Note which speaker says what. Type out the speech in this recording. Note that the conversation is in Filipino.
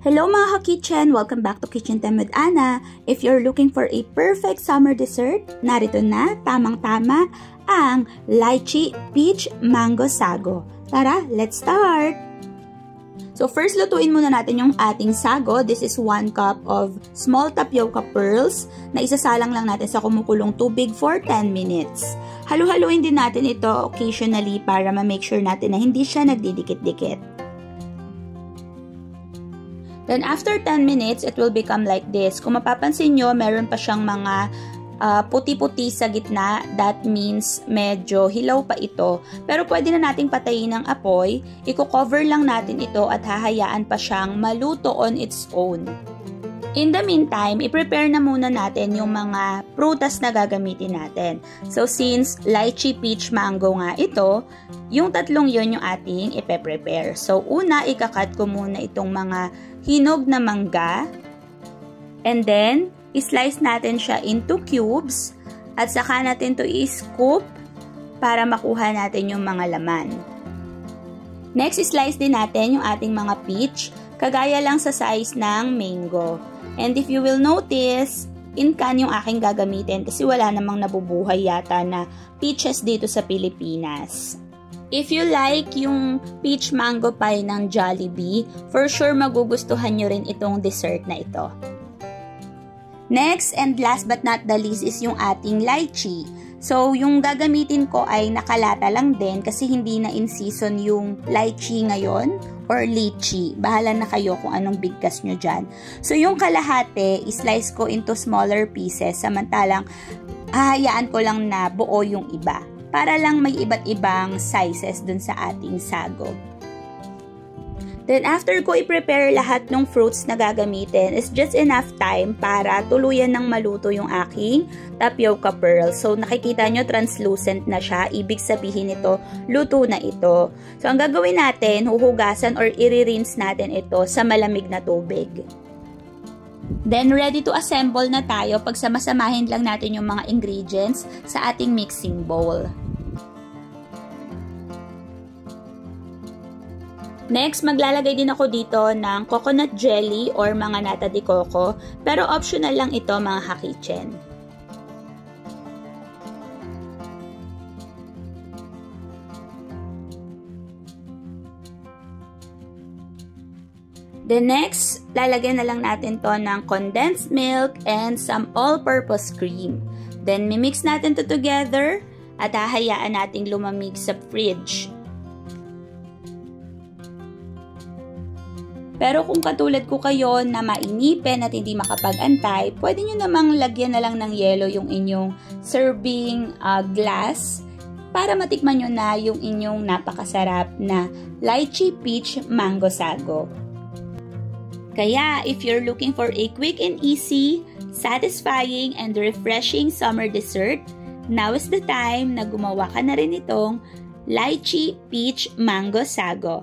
Speaker 1: Hello mga ka-kitchen! Welcome back to Kitchen Time with Ana. If you're looking for a perfect summer dessert, narito na, tamang-tama, ang Lychee Peach Mango Sago. Tara, let's start! So first, lutuin muna natin yung ating sago. This is 1 cup of small tapioca pearls na isasalang lang natin sa kumukulong tubig for 10 minutes. Halu-haluin din natin ito occasionally para ma-make sure natin na hindi siya nagdidikit-dikit. Then after 10 minutes, it will become like this. Kung mapapansin nyo, meron pa siyang mga puti-puti sa gitna. That means medyo hilaw pa ito. Pero pwede na nating patayin ng apoy. Iko-cover lang natin ito at hahayaan pa siyang maluto on its own. In the meantime, i-prepare na muna natin yung mga prutas na gagamitin natin. So since lychee peach mango nga ito, yung tatlong yon yung ating ipe-prepare. So una, ikakat ko muna itong mga hinog na mangga. And then, i-slice natin siya into cubes. At saka natin to i-scoop para makuha natin yung mga laman. Next, i-slice din natin yung ating mga peach. Kagaya lang sa size ng mango. And if you will notice, in can yung aking gagamitin kasi wala namang nabubuhay yata na peaches dito sa Pilipinas. If you like yung peach mango pie ng Jollibee, for sure magugustuhan nyo rin itong dessert na ito. Next and last but not the least is yung ating lychee. So, yung gagamitin ko ay nakalata lang din kasi hindi na in season yung lychee ngayon or lychee. Bahala na kayo kung anong bigkas nyo dyan. So, yung kalahati, islice ko into smaller pieces samantalang hahayaan ko lang na buo yung iba. Para lang may iba't ibang sizes dun sa ating sago. Then, after ko i-prepare lahat ng fruits na gagamitin, is just enough time para tuluyan ng maluto yung aking tapioca pearl. So, nakikita nyo, translucent na siya. Ibig sabihin ito, luto na ito. So, ang gagawin natin, huhugasan or i-rinse natin ito sa malamig na tubig. Then, ready to assemble na tayo. Pagsamasamahin lang natin yung mga ingredients sa ating mixing bowl. Next, maglalagay din ako dito ng coconut jelly or mga nata de coco, pero optional lang ito mga ka-kitchen. Then next, lalagyan na lang natin to ng condensed milk and some all-purpose cream. Then, mimix natin to together at hahayaan nating lumamig sa fridge. Pero kung katulad ko kayo na mainipin at hindi makapag-antay, pwede nyo namang lagyan na lang ng yelo yung inyong serving glass para matikman nyo na yung inyong napakasarap na lychee peach mango sago. Kaya, if you're looking for a quick and easy, satisfying, and refreshing summer dessert, now is the time na gumawa ka na rin itong lychee peach mango sago.